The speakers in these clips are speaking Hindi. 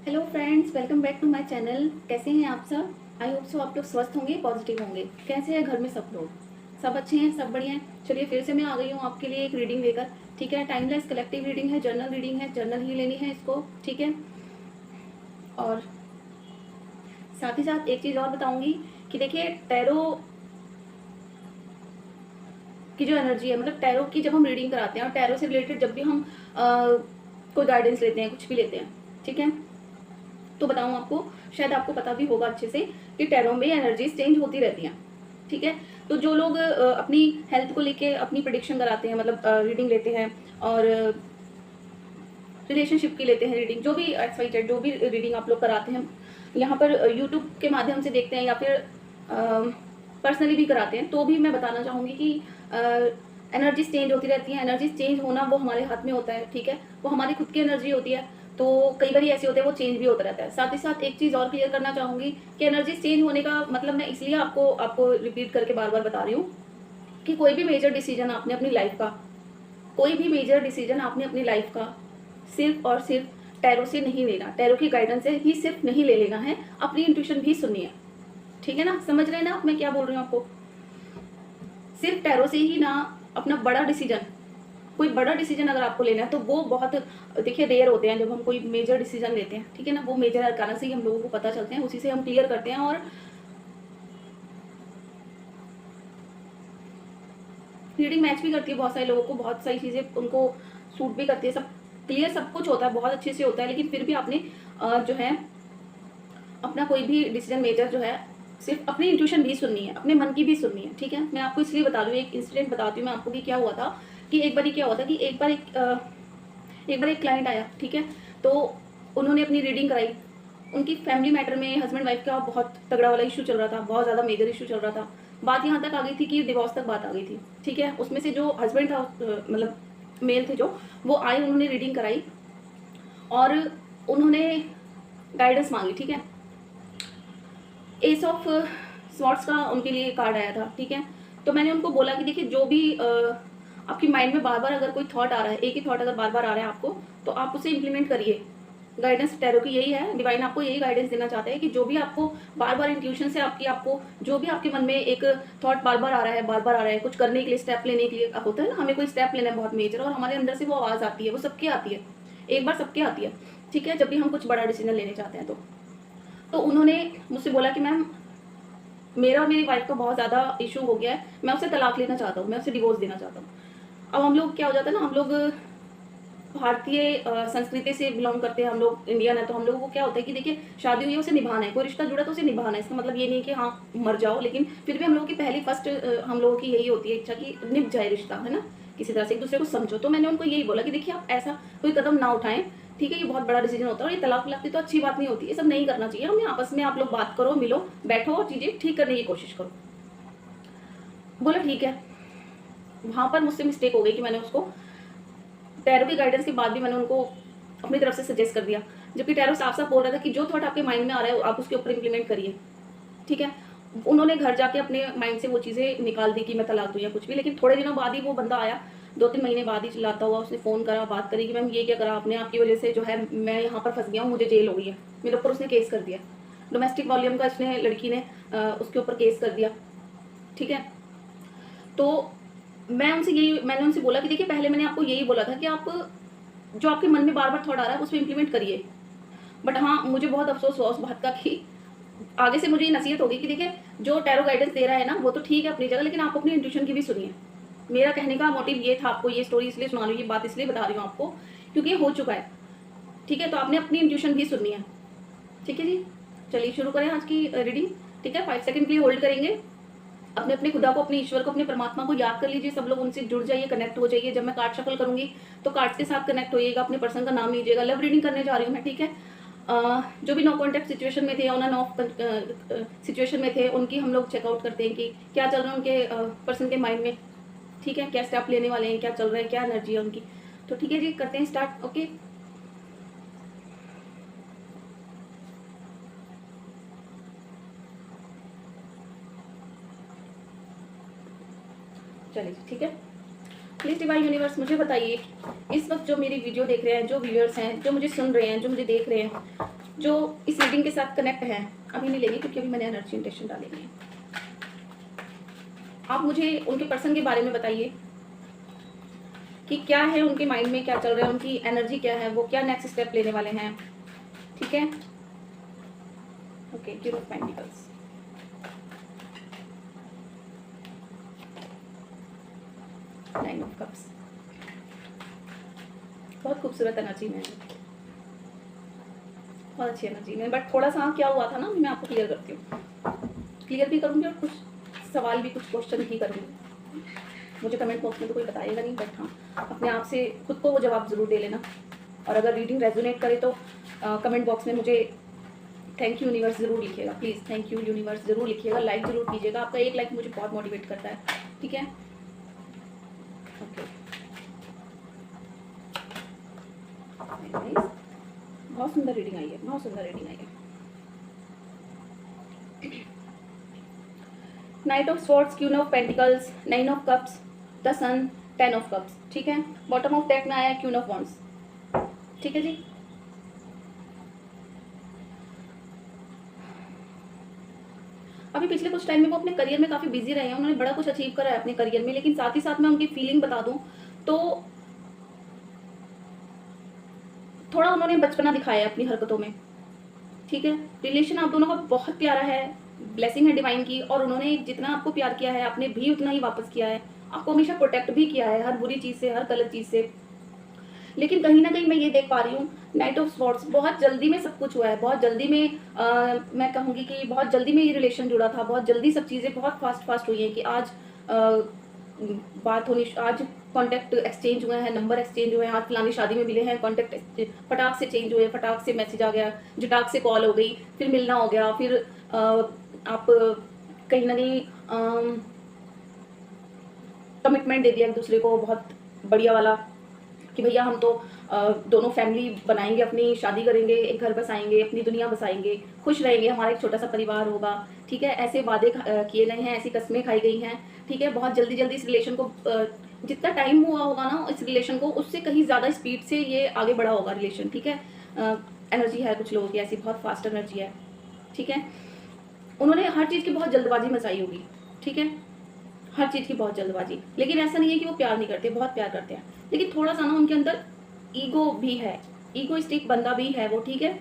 Hello friends, welcome back to my channel. कैसे हैं आप सब? आई होप सो आप लोग स्वस्थ होंगे, पॉजिटिव होंगे। कैसे हैं घर में सब लोग? सब अच्छे हैं, सब बढ़िया हैं। चलिए फिर से मैं आ गई हूँ आपके लिए एक रीडिंग लेकर। ठीक है, टाइमलेस कलेक्टिव रीडिंग है, जर्नल रीडिंग है, जर्नल ही लेनी है इसको। ठीक है, और साथ ही साथ एक चीज़ और बताऊंगी कि देखिए, टैरो की जो एनर्जी है, मतलब टैरो की जब हम रीडिंग कराते हैं और टैरो से रिलेटेड जब भी हम कोई गाइडेंस लेते हैं, कुछ भी लेते हैं, ठीक है, तो बताऊं आपको, शायद आपको पता भी होगा अच्छे से कि टैरो में एनर्जीज चेंज होती रहती हैं। ठीक है, तो जो लोग अपनी हेल्थ को लेके अपनी प्रिडिक्शन कराते हैं, मतलब रीडिंग लेते हैं, और रिलेशनशिप की लेते हैं रीडिंग, जो भी एक्स वाई जेड जो भी रीडिंग आप लोग कराते हैं, यहाँ पर यूट्यूब के माध्यम से देखते हैं या फिर पर्सनली भी कराते हैं, तो भी मैं बताना चाहूँगी कि एनर्जीज चेंज होती रहती हैं। एनर्जीज चेंज होना वो हमारे हाथ में होता है। ठीक है, वो हमारी खुद की एनर्जी होती है, तो कई बार ऐसे होते हैं वो चेंज भी होता रहता है। साथ ही साथ एक चीज़ और क्लियर करना चाहूँगी कि एनर्जीज चेंज होने का मतलब मैं इसलिए आपको आपको रिपीट करके बार बार बता रही हूँ कि कोई भी मेजर डिसीजन आपने अपनी लाइफ का, कोई भी मेजर डिसीजन आपने अपनी लाइफ का सिर्फ और सिर्फ टैरो से नहीं लेना, टैरो की गाइडेंस से ही सिर्फ नहीं ले लेना है, अपनी इंट्यूशन भी सुननी है। ठीक है ना, समझ रहे हैं ना आप मैं क्या बोल रही हूँ आपको? सिर्फ टैरो से ही ना अपना बड़ा डिसीजन, कोई बड़ा डिसीजन अगर आपको लेना है तो वो बहुत, देखिए, रेयर होते हैं जब हम कोई मेजर डिसीजन लेते हैं। ठीक है ना, वो मेजर अरकाना से ही हम लोगों को पता चलते हैं, उसी से हम क्लियर करते हैं, और रीडिंग मैच भी करती है बहुत सारे लोगों को, बहुत सारी चीज़ें उनको सूट भी करती है, सब क्लियर सब कुछ होता है, बहुत अच्छे से होता है। लेकिन फिर भी आपने जो है अपना कोई भी डिसीजन मेजर जो है, सिर्फ अपनी इंट्यूशन भी सुननी है, अपने मन की भी सुननी है। ठीक है, मैं आपको इसलिए बता रही हूँ, एक इंसिडेंट बताती हूँ मैं आपको कि क्या हुआ था। कि एक बार क्या हुआ था कि एक बार एक क्लाइंट आया। ठीक है, तो उन्होंने अपनी रीडिंग कराई। उनकी फैमिली मैटर में हस्बैंड वाइफ का बहुत तगड़ा वाला इशू चल रहा था, बहुत ज़्यादा मेजर इशू चल रहा था। बात यहाँ तक आ गई थी कि डिवोर्स तक बात आ गई थी। ठीक है, उसमें से जो हस्बैंड था, मतलब मेल थे जो, वो आए, उन्होंने रीडिंग कराई और उन्होंने गाइडेंस मांगी। ठीक है, एस ऑफ स्वॉर्ड्स का उनके लिए कार्ड आया था। ठीक है, तो मैंने उनको बोला कि देखिए, जो भी आपकी माइंड में बार बार अगर कोई थॉट आ रहा है, एक ही थॉट अगर बार बार आ रहा है आपको, तो आप उसे इम्प्लीमेंट करिए। गाइडेंस टैरो की यही है, डिवाइन आपको यही गाइडेंस देना चाहते हैं कि जो भी आपको बार बार इंट्यूशन से आपको जो भी आपके मन में एक थॉट बार बार आ रहा है, बार बार आ रहा है, कुछ करने के लिए, स्टेप लेने के लिए होता है ना, हमें कोई स्टेप लेना है बहुत मेजर, और हमारे अंदर से वो आवाज़ आती है, वो सबके आती है, एक बार सबके आती है। ठीक है, जब भी हम कुछ बड़ा डिसीजन लेने चाहते हैं तो उन्होंने मुझसे बोला कि मैम, मेरा और मेरी वाइफ का बहुत ज़्यादा इशू हो गया है, मैं उससे तलाक लेना चाहता हूँ, मैं उससे डिवोर्स देना चाहता हूँ। अब हम लोग क्या हो जाता है ना, हम लोग भारतीय संस्कृति से बिलोंग करते हैं, हम लोग इंडियन है, तो हम लोगों को क्या होता है कि देखिए, शादी हुई है उसे निभाना है, कोई रिश्ता जुड़ा तो उसे निभाना है। इसका मतलब ये नहीं कि हाँ मर जाओ, लेकिन फिर भी हम लोगों की पहली फर्स्ट हम लोगों की यही होती है इच्छा कि निभ जाए रिश्ता, है ना, किसी तरह से एक दूसरे को समझो। तो मैंने उनको यही बोला कि देखिए, आप ऐसा कोई कदम ना उठाएं। ठीक है, ये बहुत बड़ा डिसीजन होता है, और ये तलाक वलाक की तो अच्छी बात नहीं होती, ये सब नहीं करना चाहिए। हमें आपस में आप लोग बात करो, मिलो, बैठो और चीज़ें ठीक करने की कोशिश करो। बोला ठीक है। वहाँ पर मुझसे मिस्टेक हो गई कि मैंने उसको टैरो की गाइडेंस के बाद भी मैंने उनको अपनी तरफ से सजेस्ट कर दिया, जबकि टैरो साफ साफ बोल रहा था कि जो थॉट आपके माइंड में आ रहा है आप उसके ऊपर इंप्लीमेंट करिए। ठीक है, उन्होंने घर जाके अपने माइंड से वो चीज़ें निकाल दी कि मैं तलाक दूँ या कुछ भी। लेकिन थोड़े दिनों बाद ही वो बंदा आया, 2-3 महीने बाद ही चिल्लाता हुआ, उसने फ़ोन करा, बात करी कि मैम ये क्या करा आपने, आपकी वजह से जो है मैं यहाँ पर फंस गया हूँ, मुझे जेल हो गई है, मेरे ऊपर उसने केस कर दिया, डोमेस्टिक वॉल्यूम का इसने, लड़की ने उसके ऊपर केस कर दिया। ठीक है, तो मैंने उनसे बोला कि देखिए, पहले मैंने आपको यही बोला था कि आप जो आपके मन में बार बार थॉट आ रहा है उसको इम्प्लीमेंट करिए। बट हाँ, मुझे बहुत अफसोस हुआ उस बात का कि आगे से मुझे ये नसीहत होगी कि देखिए, जो टैरो गाइडेंस दे रहा है ना, वो तो ठीक है अपनी जगह, लेकिन आप अपनी इंट्यूशन की भी सुनिए। मेरा कहने का मोटिव ये था, आपको ये स्टोरी इसलिए सुना रही हूँ, ये बात इसलिए बता रही हूँ आपको, क्योंकि ये हो चुका है। ठीक है, तो आपने अपनी इंट्यूशन भी सुननी है। ठीक है जी, चलिए शुरू करें आज की रीडिंग। ठीक है, 5 सेकंड के लिए होल्ड करेंगे। अपने अपने खुदा को, अपने ईश्वर को, अपने परमात्मा को याद कर लीजिए। सब लोग उनसे जुड़ जाइए, कनेक्ट हो जाइए। जब मैं कार्ड शफल करूंगी तो कार्ड्स के साथ कनेक्ट होइएगा, अपने पर्सन का नाम लीजिएगा। लव रीडिंग करने जा रही हूँ मैं। ठीक है, जो भी नो कॉन्टैक्ट सिचुएशन में थे, ऑन एंड ऑफ सिचुएशन में थे, उनकी हम लोग चेकआउट करते हैं कि क्या चल रहा है उनके पर्सन के माइंड में। ठीक है, क्या स्टेप लेने वाले हैं, क्या चल रहा है, क्या एनर्जी है उनकी। तो ठीक है जी, करते हैं स्टार्ट। ओके, चलिए ठीक है। प्लीज़ डिवाइन यूनिवर्स, मुझे बताइए, इस वक्त जो मेरी वीडियो देख रहे हैं, जो व्यूअर्स हैं, जो मुझे सुन रहे हैं, जो मुझे देख रहे हैं, जो इस रीडिंग के साथ कनेक्ट है अभी नहीं लेंगे, क्योंकि अभी मैंने एनर्जी इंटेंशन डाले हैं। आप मुझे उनके पर्सन के बारे में बताइए कि क्या है उनके माइंड में, क्या चल रहा है, उनकी एनर्जी क्या है, वो क्या नेक्स्ट स्टेप लेने वाले हैं। ठीक है, okay, queen of pentacles, nine of cups, बहुत खूबसूरत एनर्जी में है, बहुत अच्छी एनर्जी में। बट थोड़ा सा क्या हुआ था ना, मैं आपको क्लियर करती हूँ, क्लियर भी करूँगी और कुछ सवाल भी, कुछ क्वेश्चन भी करूँगी। मुझे कमेंट बॉक्स में तो कोई बताएगा नहीं, बट हाँ अपने आप से खुद को वो जवाब ज़रूर दे लेना। और अगर रीडिंग रेजोनेट करे तो कमेंट बॉक्स में मुझे थैंक यू यूनिवर्स ज़रूर लिखिएगा, प्लीज़ थैंक यू यूनिवर्स ज़रूर लिखिएगा, लाइक ज़रूर कीजिएगा। आपका एक लाइक मुझे बहुत मोटिवेट करता है। ठीक है, ओके, बहुत सुंदर रीडिंग आई है, बहुत सुंदर रीडिंग आई है। Knight of swords, queen of pentacles, nine of cups, the sun, ten of cups. ठीक है, बॉटम ऑफ डेक में आया है क्वीन ऑफ वॉन्ड्स। ठीक है जी, अभी पिछले कुछ टाइम में वो अपने करियर में काफ़ी बिजी रहे हैं, उन्होंने बड़ा कुछ अचीव करा है अपने करियर में, लेकिन साथ ही साथ मैं उनकी फीलिंग बता दूं तो थोड़ा उन्होंने बचपना दिखाया है अपनी हरकतों में। ठीक है, रिलेशन आप दोनों का बहुत प्यारा है, ब्लेसिंग है डिवाइन की, और उन्होंने जितना आपको प्यार किया है आपने भी उतना ही वापस किया है, आपको हमेशा प्रोटेक्ट भी किया है हर बुरी चीज़ से, हर गलत चीज़ से। लेकिन कहीं ना कहीं मैं ये देख पा रही हूँ, नाइट ऑफ स्वॉर्ड्स, बहुत जल्दी में सब कुछ हुआ है, बहुत जल्दी में मैं कहूँगी कि बहुत जल्दी में ये रिलेशन जुड़ा था, बहुत जल्दी सब चीज़ें बहुत फास्ट हुई हैं कि आज बात होनी, आज कांटेक्ट एक्सचेंज हुए हैं, नंबर एक्सचेंज हुए हैं, आज फलानी शादी में मिले हैं, कांटेक्ट फटाक से चेंज हुए, फटाक से मैसेज आ गया, झटाक से कॉल हो गई, फिर मिलना हो गया, फिर आप कहीं ना कहीं कमिटमेंट दे दिया एक दूसरे को बहुत बढ़िया वाला कि भैया हम तो दोनों फैमिली बनाएंगे, अपनी शादी करेंगे, एक घर बसाएंगे, अपनी दुनिया बसाएंगे, खुश रहेंगे, हमारा एक छोटा सा परिवार होगा। ठीक है, ऐसे वादे किए गए हैं, ऐसी कस्में खाई गई हैं। ठीक है, बहुत जल्दी जल्दी इस रिलेशन को जितना टाइम हुआ होगा ना इस रिलेशन को, उससे कहीं ज़्यादा स्पीड से ये आगे बढ़ा होगा रिलेशन। ठीक है, एनर्जी है कुछ लोगों की ऐसी, बहुत फास्ट एनर्जी है। ठीक है, उन्होंने हर चीज़ की बहुत जल्दबाजी मचाई होगी। ठीक है, हर चीज़ की बहुत जल्दबाजी, लेकिन ऐसा नहीं है कि वो प्यार नहीं करते, बहुत प्यार करते हैं, लेकिन थोड़ा सा ना उनके अंदर ईगो भी है, ईगोइस्टिक बंदा भी है वो। ठीक है,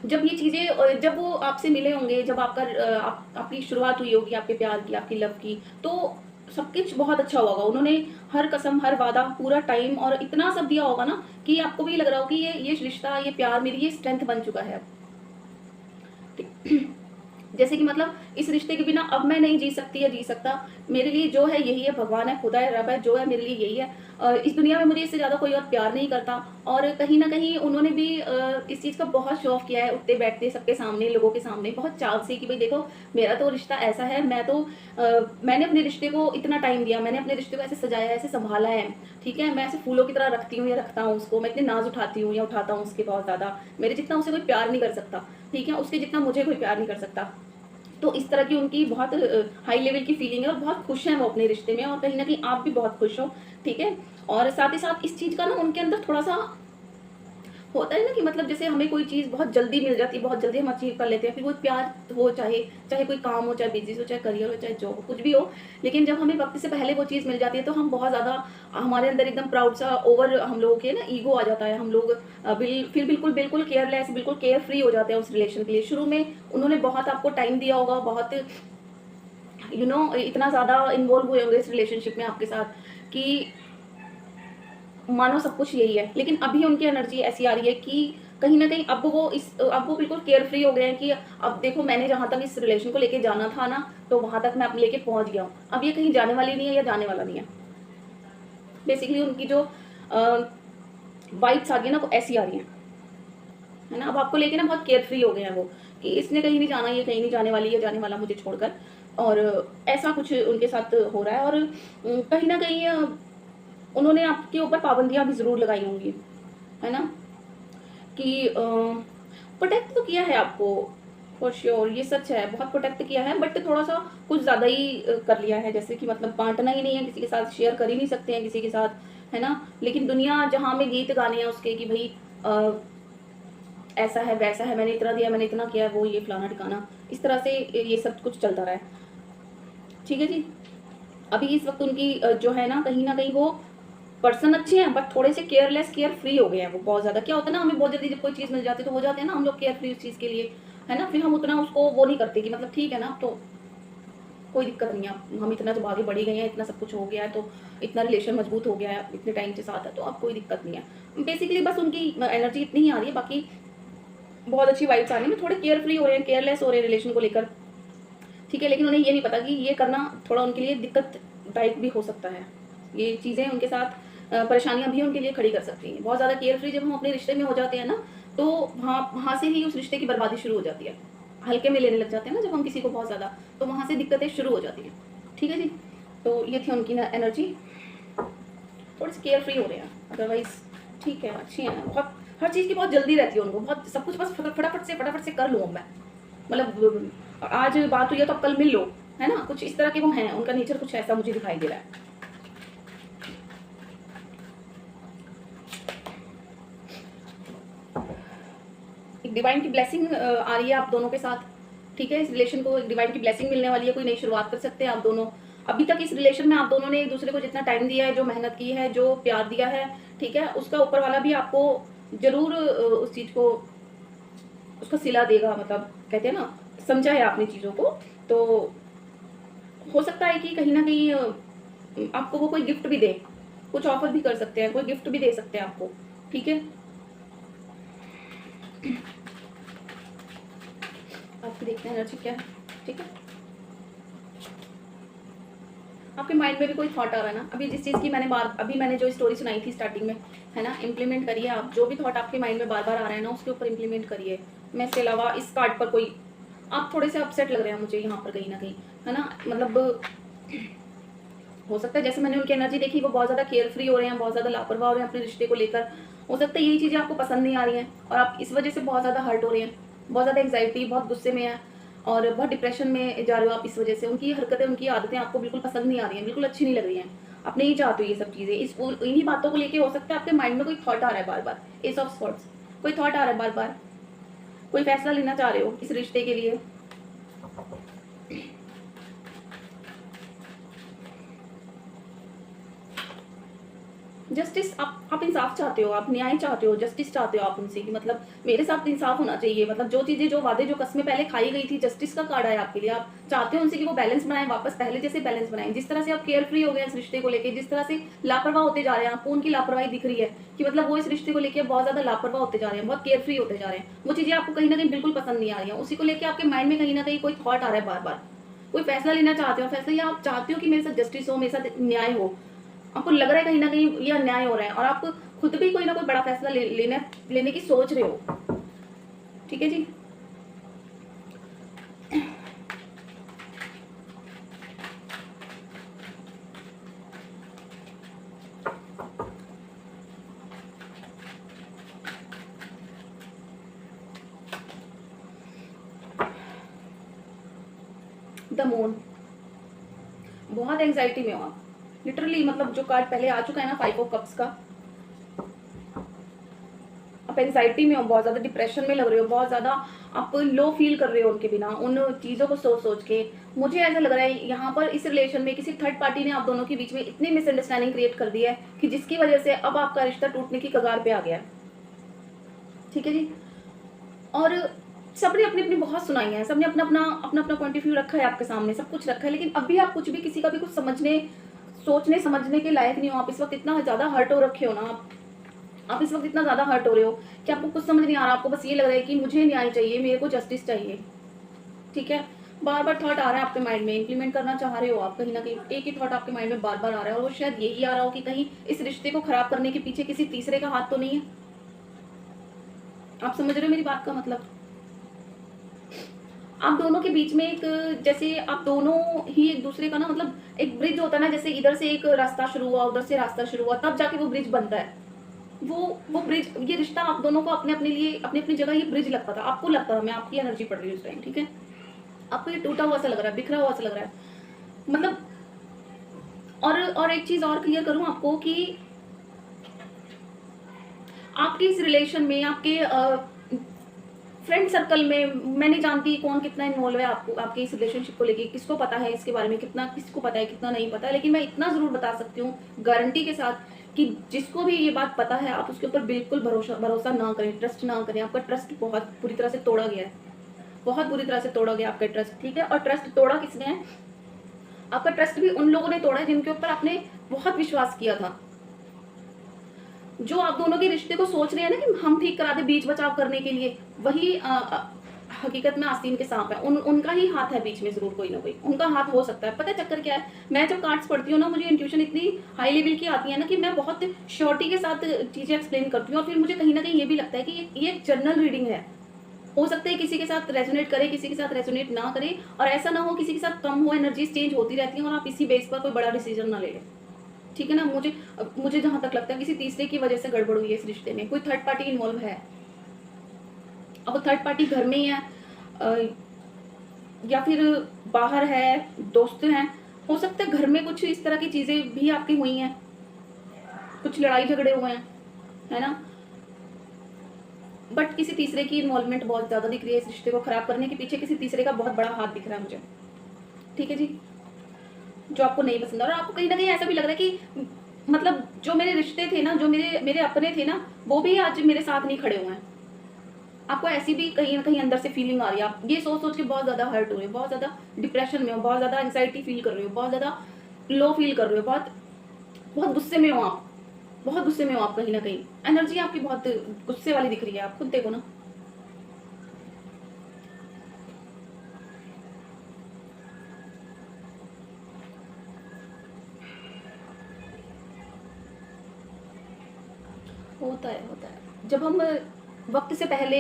जब ये चीज़ें, जब वो आपसे मिले होंगे, जब आपकी शुरुआत हुई होगी आपके प्यार की, आपकी लव की, तो सब कुछ बहुत अच्छा होगा। उन्होंने हर कसम, हर वादा, पूरा टाइम और इतना सब दिया होगा ना कि आपको भी लग रहा हो कि ये रिश्ता, ये प्यार मेरी ये स्ट्रेंथ बन चुका है। जैसे कि मतलब इस रिश्ते के बिना अब मैं नहीं जी सकती या जी सकता, मेरे लिए जो है यही है, भगवान है, खुदा है, रब है, जो है मेरे लिए यही है। इस दुनिया में मुझे इससे ज़्यादा कोई और प्यार नहीं करता। और कहीं ना कहीं उन्होंने भी इस चीज़ का बहुत शो ऑफ किया है, उठते बैठते सबके सामने, लोगों के सामने, बहुत चाव से कि भाई देखो मेरा तो रिश्ता ऐसा है, मैंने अपने रिश्ते को इतना टाइम दिया, मैंने अपने रिश्ते को ऐसे सजाया है, ऐसे संभाला है। ठीक है, मैं ऐसे फूलों की तरह रखती हूँ या रखता हूँ उसको, मैं इतने नाज उठाती हूँ या उठाता हूँ उसके बहुत ज़्यादा, मेरे जितना उसे कोई प्यार नहीं कर सकता। ठीक है, उसके जितना मुझे कोई प्यार नहीं कर सकता। तो इस तरह की उनकी बहुत हाई लेवल की फीलिंग है और बहुत खुश हैं वो अपने रिश्ते में, और कहीं ना कहीं आप भी बहुत खुश हो। ठीक है, और साथ ही साथ इस चीज़ का ना उनके अंदर थोड़ा सा होता है ना कि मतलब जैसे हमें कोई चीज़ बहुत जल्दी मिल जाती है, बहुत जल्दी हम अचीव कर लेते हैं, फिर वो प्यार हो, चाहे चाहे कोई काम हो, चाहे बिजनेस हो, चाहे करियर हो, चाहे जॉब हो, कुछ भी हो, लेकिन जब हमें वक्त से पहले वो चीज़ मिल जाती है तो हम बहुत ज़्यादा, हमारे अंदर एकदम प्राउड सा ओवर हम लोगों के ना ईगो आ जाता है, हम लोग फिर बिल्कुल बिल्कुल केयरलेस, बिल्कुल केयर फ्री हो जाते हैं उस रिलेशन के लिए। शुरू में उन्होंने बहुत आपको टाइम दिया होगा, बहुत इतना ज़्यादा इन्वॉल्व हुए होंगे इस रिलेशनशिप में आपके साथ कि मानो सब कुछ यही है, लेकिन अभी उनकी एनर्जी ऐसी आ रही है कि कहीं ना कहीं अब वो बिल्कुल केयर फ्री हो गए हैं कि अब देखो मैंने जहाँ तक इस रिलेशन को लेके जाना था ना, तो वहाँ तक मैं अब लेके पहुँच गया हूँ, अब ये कहीं जाने वाली नहीं है या जाने वाला नहीं है। बेसिकली उनकी जो वाइब्स आ रही है ना वो ऐसी आ रही है ना, अब आपको लेके ना बहुत केयर फ्री हो गए हैं वो कि इसने कहीं नहीं जाना, ये कहीं नहीं जाने वाली है, जाने वाला मुझे छोड़कर, और ऐसा कुछ उनके साथ हो रहा है। और कहीं ना कहीं उन्होंने आपके ऊपर पाबंदियां भी ज़रूर लगाई होंगी, है ना, कि प्रोटेक्ट तो किया है आपको फॉर श्योर, ये सच है, बहुत प्रोटेक्ट किया है, बट थोड़ा सा कुछ ज़्यादा ही कर लिया है, जैसे कि मतलब बांटना ही नहीं है किसी के साथ, शेयर कर ही नहीं सकते हैं किसी के साथ, है ना। लेकिन दुनिया जहाँ में गीत गाने हैं उसके कि भाई ऐसा है वैसा है, मैंने इतना दिया, मैंने इतना किया, वो ये फलाना ठिकाना, इस तरह से ये सब कुछ चलता रहा है। ठीक है जी। अभी इस वक्त उनकी जो है ना कहीं वो पर्सन अच्छे हैं, बट थोड़े से केयरलेस, केयर फ्री हो गए हैं वो बहुत ज़्यादा। क्या होता है ना, हमें बहुत जल्दी जब कोई चीज़ मिल जाती है तो हो जाते हैं ना हम लोग केयर फ्री उस चीज़ के लिए, है ना। फिर हम उतना उसको वो नहीं करते कि मतलब ठीक है ना, तो कोई दिक्कत नहीं है, हम इतना जब आगे बढ़ी गए हैं, इतना सब कुछ हो गया है, तो इतना रिलेशन मजबूत हो गया है, इतने टाइम के साथ है, तो अब कोई दिक्कत नहीं है। बेसिकली बस उनकी एनर्जी इतनी ही आ रही है, बाकी बहुत अच्छी वाइब्स आ रही है। थोड़े केयर फ्री हो रहे हैं, केयरलेस हो रहे हैं रिलेशन को लेकर, ठीक है। लेकिन उन्हें ये नहीं पता कि ये करना थोड़ा उनके लिए दिक्कतदायक भी हो सकता है। ये चीज़ें उनके साथ परेशानियां भी उनके लिए खड़ी कर सकती हैं। बहुत ज़्यादा केयर फ्री जब हम अपने रिश्ते में हो जाते हैं ना, तो वहाँ से ही उस रिश्ते की बर्बादी शुरू हो जाती है। हल्के में लेने लग जाते हैं ना जब हम किसी को बहुत ज़्यादा, तो वहाँ से दिक्कतें शुरू हो जाती हैं। ठीक है जी। तो ये थी उनकी एनर्जी, थोड़ी सी केयर फ्री हो रहे हैं, अदरवाइज ठीक है, अच्छी हैं बहुत। हर चीज़ की बहुत जल्दी रहती है उनको, बहुत सब कुछ बस फटाफट से कर लूँ मैं, मतलब आज बात हुई है तो अब कल मिल लो, है ना, कुछ इस तरह के वो हैं। उनका नेचर कुछ ऐसा मुझे दिखाई दे रहा है। एक डिवाइन की ब्लेसिंग आ रही है आप दोनों के साथ, ठीक है। इस रिलेशन को एक डिवाइन की ब्लेसिंग मिलने वाली है, कोई नई शुरुआत कर सकते हैं आप दोनों। अभी तक इस रिलेशन में आप दोनों ने एक दूसरे को जितना टाइम दिया है, जो मेहनत की है, जो प्यार दिया है, ठीक है, उसका ऊपर वाला भी आपको जरूर उस चीज़ को उसका सिला देगा। मतलब कहते हैं ना, समझा है आपने चीज़ों को, तो हो सकता है कि कहीं ना कहीं आपको वो कोई गिफ्ट भी दे, कुछ ऑफर भी कर सकते हैं, कोई गिफ्ट भी दे सकते हैं आपको, ठीक है। आपकी देखते हैं एनर्जी क्या है, ठीक है। आपके माइंड में भी कोई थॉट आ रहा है ना, अभी जिस चीज़ की अभी मैंने जो स्टोरी सुनाई थी स्टार्टिंग में, है ना, इम्प्लीमेंट करिए आप। जो भी थॉट आपके माइंड में बार बार आ रहे हैं ना, उसके ऊपर इम्प्लीमेंट करिए। मैं इसके अलावा इस कार्ड पर कोई, आप थोड़े से अपसेट लग रहे हैं मुझे यहाँ पर कहीं ना कहीं, है ना, मतलब हो सकता है जैसे मैंने उनकी एनर्जी देखी, वो बहुत ज़्यादा केयर फ्री हो रहे हैं, बहुत ज़्यादा लापरवाह हो रहे हैं अपने रिश्ते को लेकर। हो सकता है यही चीज़ें आपको पसंद नहीं आ रही हैं और आप इस वजह से बहुत ज़्यादा हर्ट हो रहे हैं, बहुत ज़्यादा एंग्जाइटी, बहुत गुस्से में है और बहुत डिप्रेशन में जा रहे हो आप इस वजह से। उनकी हरकतें, उनकी आदतें आपको बिल्कुल पसंद नहीं आ रही हैं, बिल्कुल अच्छी नहीं लग रही हैं, आप नहीं चाहते हो ये सब चीज़ें। इन्हीं बातों को लेकर हो सकता है आपके माइंड में कोई थॉट आ रहा है बार बार, एस ऑफ सॉर्ट्स, कोई थॉट आ रहा है बार बार, कोई फैसला लेना चाह रहे हो इस रिश्ते के लिए। जस्टिस, आप इंसाफ चाहते हो, आप न्याय चाहते हो, जस्टिस चाहते हो आप उनसे कि मतलब मेरे साथ इंसाफ होना चाहिए। मतलब जो चीज़ें, जो वादे, जो कस्में पहले खाई गई थी, जस्टिस का कार्ड है आपके लिए। आप चाहते हो उनसे कि वो बैलेंस बनाएं, वापस पहले जैसे बैलेंस बनाएं। जिस तरह से आप केयर फ्री हो गए इस रिश्ते को लेकर, जिस तरह से लापरवाह होते जा रहे हैं, आपको उनकी लापरवाही दिख रही है कि मतलब वो इस रिश्ते को लेकर बहुत ज़्यादा लापरवाह होते जा रहे हैं, बहुत केयर फ्री होते जा रहे हैं। वो चीज़ें आपको कहीं ना कहीं बिल्कुल पसंद नहीं आ रही हैं, उसी को लेकर आपके माइंड में कहीं ना कहीं कोई थॉट आ रहा है बार बार, कोई फैसला लेना चाहते हो, फैसला, या आप चाहते हो कि मेरे साथ जस्टिस हो, मेरे साथ न्याय हो। आपको लग रहा है कहीं ना कहीं ये अन्याय हो रहा है और आप खुद भी कोई ना कोई बड़ा फैसला लेने की सोच रहे हो, ठीक है जी। द मून, बहुत एंजाइटी में हो आप लिटरली। मतलब जो कार्ड पहले आ चुका है ना, 5 ऑफ कप्स का, आप एंजाइटी में हो, बहुत ज़्यादा डिप्रेशन में लग रहे हो, बहुत ज़्यादा आप लो फील कर रहे हो उनके बिना, उन चीज़ों को सोच सोच के। मुझे ऐसा लग रहा है यहाँ पर इस रिलेशन में किसी थर्ड पार्टी ने आप दोनों के बीच में इतनी मिसअंडरस्टैंडिंग क्रिएट कर दी है कि जिसकी वजह से अब आपका रिश्ता टूटने की कगार पे आ गया है, ठीक है जी। और सबने अपनी अपनी बहुत सुनाई है, सबने अपना अपना पॉइंट ऑफ व्यू रखा है आपके सामने, सब कुछ रखा है, लेकिन अभी आप कुछ भी, किसी का भी कुछ समझने, सोचने समझने के लायक नहीं हो। आप इस वक्त इतना ज़्यादा हर्ट हो रखे हो ना, आप इस वक्त इतना ज़्यादा हर्ट हो रहे हो कि आपको कुछ समझ नहीं आ रहा। आपको बस ये लग रहा है कि मुझे न्याय चाहिए, मेरे को जस्टिस चाहिए, ठीक है। बार बार थॉट आ रहा है आपके माइंड में, इंप्लीमेंट करना चाह रहे हो आप कहीं ना कहीं, एक ही थॉट आपके माइंड में बार बार आ रहा है और वो शायद यही आ रहा हो कि कहीं इस रिश्ते को खराब करने के पीछे किसी तीसरे का हाथ तो नहीं है। आप समझ रहे हो मेरी बात का मतलब? आप दोनों के बीच में एक, जैसे आप दोनों ही एक दूसरे का ना, मतलब एक ब्रिज होता है ना, जैसे इधर से एक रास्ता शुरू हुआ, उधर से रास्ता शुरू हुआ, तब जाके वो ब्रिज बनता है। वो ब्रिज, ये रिश्ता आप दोनों को अपने अपने लिए, अपनी अपनी जगह ये ब्रिज लगता था, आपको लगता था, मैं आपकी एनर्जी पढ़ रही हूँ इस टाइम, ठीक है। आपको ये टूटा हुआ सा लग रहा है, बिखरा हुआ सा लग रहा है, मतलब। और एक चीज और क्लियर करूं आपको कि आपके इस रिलेशन में आपके फ्रेंड सर्कल में मैं नहीं जानती कौन कितना इन्वॉल्व है आपको, आपके इस रिलेशनशिप को लेके, किसको पता है इसके बारे में, कितना किसको पता है कितना नहीं पता है, लेकिन मैं इतना ज़रूर बता सकती हूँ गारंटी के साथ कि जिसको भी ये बात पता है आप उसके ऊपर बिल्कुल भरोसा भरोसा ना करें, ट्रस्ट ना करें। आपका ट्रस्ट बहुत बुरी तरह से तोड़ा गया है, बहुत बुरी तरह से तोड़ा गया आपका ट्रस्ट, ठीक है। और ट्रस्ट तोड़ा किसने है? आपका ट्रस्ट भी उन लोगों ने तोड़ा है जिनके ऊपर आपने बहुत विश्वास किया था। जो आप दोनों के रिश्ते को सोच रहे हैं ना कि हम ठीक करा दे बीच बचाव करने के लिए, वही हकीकत में आस्तीन के सांप है। उनका ही हाथ है बीच में, जरूर कोई ना कोई उनका हाथ हो सकता है। पता है चक्कर क्या है? मैं जब कार्ड्स पढ़ती हूँ ना, मुझे इंट्यूशन इतनी हाई लेवल की आती है ना कि मैं बहुत श्योरिटी के साथ चीजें एक्सप्लेन करती हूँ, और फिर मुझे कहीं ना कहीं ये भी लगता है कि ये एक जनरल रीडिंग है। हो सकता है किसी के साथ रेजोनेट करे, किसी के साथ रेजोनेट ना करे, और ऐसा ना हो किसी के साथ कम हो, एनर्जीज चेंज होती रहती हैं और आप इसी बेस पर कोई बड़ा डिसीजन ना ले लें, ठीक है ना। मुझे जहां तक लगता है किसी तीसरे की वजह से गड़बड़ हुई है इस रिश्ते में, कोई थर्ड पार्टी इन्वॉल्व है। अब थर्ड पार्टी घर में ही है या फिर बाहर है, दोस्त हैं, हो सकता है घर में कुछ इस तरह की चीजें भी आपकी हुई हैं, कुछ लड़ाई झगड़े हुए हैं, है ना। बट किसी तीसरे की इन्वॉल्वमेंट बहुत ज्यादा दिख रही है इस रिश्ते को खराब करने के पीछे, किसी तीसरे का बहुत बड़ा हाथ दिख रहा है मुझे, ठीक है जी, जो आपको नहीं पसंद। और आपको कहीं ना कहीं ऐसा भी लग रहा है कि मतलब जो मेरे रिश्ते थे ना, जो मेरे अपने थे ना, वो भी आज मेरे साथ नहीं खड़े हुए हैं। आपको ऐसी भी कहीं ना कहीं अंदर से फीलिंग आ रही है, आप ये सोच सोच के बहुत ज्यादा हर्ट हो रहे हो, बहुत ज्यादा डिप्रेशन में हो, बहुत ज्यादा एंग्जाइटी फील कर रहे हो, बहुत ज्यादा लो फील कर रहे हो, बहुत बहुत गुस्से में हो आप, बहुत गुस्से में हो आप। कहीं ना कहीं एनर्जी आपकी बहुत गुस्से वाली दिख रही है, आप खुद देखो ना। होता है जब हम वक्त से पहले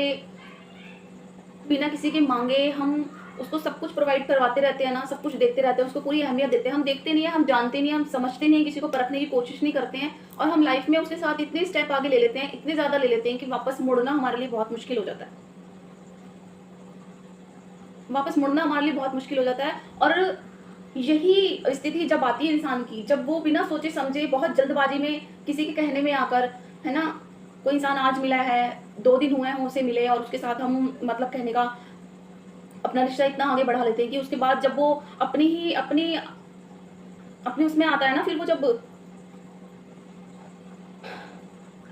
बिना किसी के मांगे हम उसको सब कुछ प्रोवाइड करवाते रहते हैं ना, सब कुछ देते रहते हैं, उसको पूरी अहमियत देते हैं। हम देखते नहीं है, हम जानते नहीं है, हम समझते नहीं है, किसी को परखने की कोशिश नहीं करते हैं, और हम लाइफ में उसके साथ इतने स्टेप आगे ले लेते हैं, इतने ज्यादा ले लेते हैं कि वापस मुड़ना हमारे लिए बहुत मुश्किल हो जाता है। वापस मुड़ना हमारे लिए बहुत मुश्किल हो जाता है। और यही स्थिति जब आती है इंसान की, जब वो बिना सोचे समझे बहुत जल्दबाजी में किसी के कहने में आकर, है ना, कोई इंसान आज मिला है, 2 दिन हुए हैं उसे मिले, और उसके साथ हम मतलब कहने का अपना रिश्ता इतना आगे बढ़ा लेते हैं कि उसके बाद जब वो अपनी उसमें आता है ना, फिर वो जब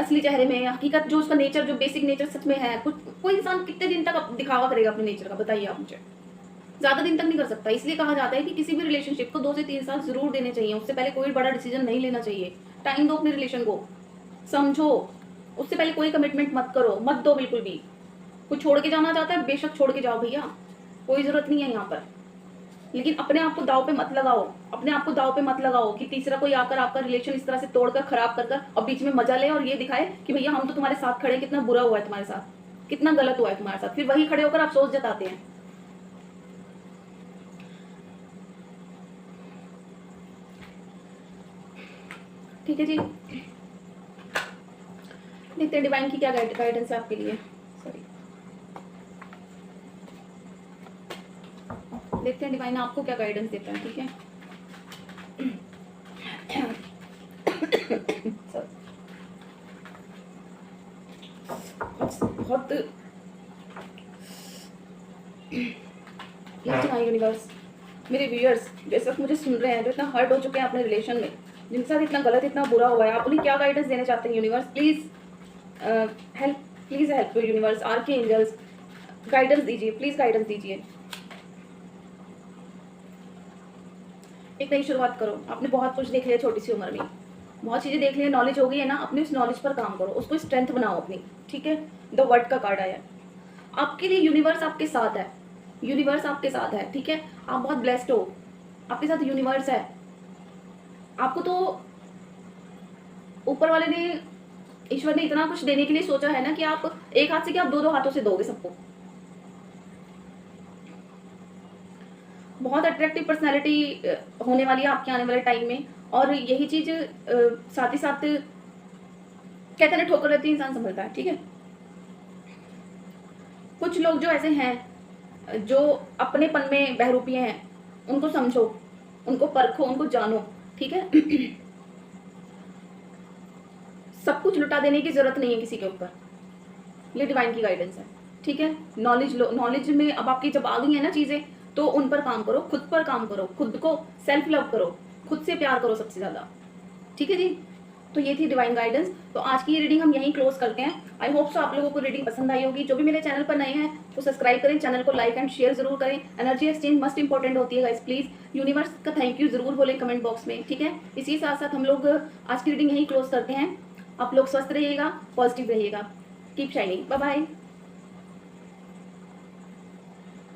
असली चेहरे में हकीकत जो उसका नेचर, जो बेसिक नेचर सच में है, कुछ कोई इंसान कितने दिन तक दिखावा करेगा अपने नेचर का, बताइए आप मुझे। ज्यादा दिन तक नहीं कर सकता। इसलिए कहा जाता है कि किसी भी रिलेशनशिप को 2 से 3 साल जरूर देने चाहिए, उससे पहले कोई बड़ा डिसीजन नहीं लेना चाहिए। टाइम दो अपने रिलेशन को, समझो, उससे पहले कोई कमिटमेंट मत करो, मत दो बिल्कुल भी। कोई छोड़ के जाना चाहता है बेशक छोड़ के जाओ भैया, कोई जरूरत नहीं है यहाँ पर, लेकिन अपने आप को दाव पे मत लगाओ, अपने आप को दाव पे मत लगाओ कि तीसरा कोई आकर आपका रिलेशन इस तरह से तोड़कर खराब कर कर और बीच में मजा ले और ये दिखाए कि भैया हम तो तुम्हारे साथ खड़े हैं, कितना बुरा हुआ है तुम्हारे साथ, कितना गलत हुआ है तुम्हारे साथ, फिर वही खड़े होकर अफसोस जताते हैं। ठीक है जी, देखते हैं डिवाइन की क्या गाइडेंस है आपके लिए। सॉरी, देखते हैं डिवाइन आपको क्या गाइडेंस देता है, ठीक है। बहुत यूनिवर्स, मेरे व्यूअर्स जो इस वक्त मुझे सुन रहे हैं, जो इतना हर्ट हो चुके हैं अपने रिलेशन में, जिनके साथ इतना गलत इतना बुरा हुआ है, आप उन्हें क्या गाइडेंस देना चाहते हैं universe? Please help, please help universe, archangels, guidance दीजिए, प्लीज गाइडेंस दीजिए। एक नई शुरुआत करो, आपने बहुत कुछ देख लिया छोटी सी उम्र में, बहुत चीजें देख ली, नॉलेज हो गई है ना, अपने उस नॉलेज पर काम करो, उसको स्ट्रेंथ बनाओ अपनी, ठीक है। द वर्ड का कार्ड आया है आपके लिए, यूनिवर्स आपके साथ है, यूनिवर्स आपके साथ है, ठीक है। आप बहुत ब्लेस्ड हो, आपके साथ यूनिवर्स है। आपको तो ऊपर वाले ने, ईश्वर ने इतना कुछ देने के लिए सोचा है ना कि आप एक हाथ से क्या, आप 2-2 हाथों से दोगे सबको। बहुत अट्रैक्टिव पर्सनालिटी होने वाली है आपके आने वाले टाइम में, और यही चीज साथ ही साथ कहते हैं ठोकर रहती है इंसान संभलता है, ठीक है। कुछ लोग जो ऐसे हैं जो अपनेपन में बहरूपीय हैं, उनको समझो, उनको परखो, उनको जानो, ठीक है। सब कुछ लुटा देने की जरूरत नहीं है किसी के ऊपर, ये डिवाइन की गाइडेंस है। ठीक है, नॉलेज लो, नॉलेज में अब आपकी जब आ गई है ना चीज़ें, तो उन पर काम करो, खुद पर काम करो, खुद को सेल्फ लव करो, खुद से प्यार करो सबसे ज़्यादा। ठीक है जी, तो ये थी डिवाइन गाइडेंस। तो आज की ये रीडिंग हम यहीं क्लोज करते हैं। आई होप सो आप लोगों को रीडिंग पसंद आई होगी। जो भी मेरे चैनल पर नए हैं वो सब्सक्राइब करें, चैनल को लाइक एंड शेयर जरूर करें। एनर्जी एक्सचेंज मस्ट इंपॉर्टेंट होती है गाइस, प्लीज यूनिवर्स का थैंक यू जरूर बोलें कमेंट बॉक्स में। ठीक है, इसी के साथ साथ हम लोग आज की रीडिंग यहीं क्लोज करते हैं। आप लोग स्वस्थ रहिएगा, पॉजिटिव रहिएगा, कीप शाइनिंग, बाय बाय।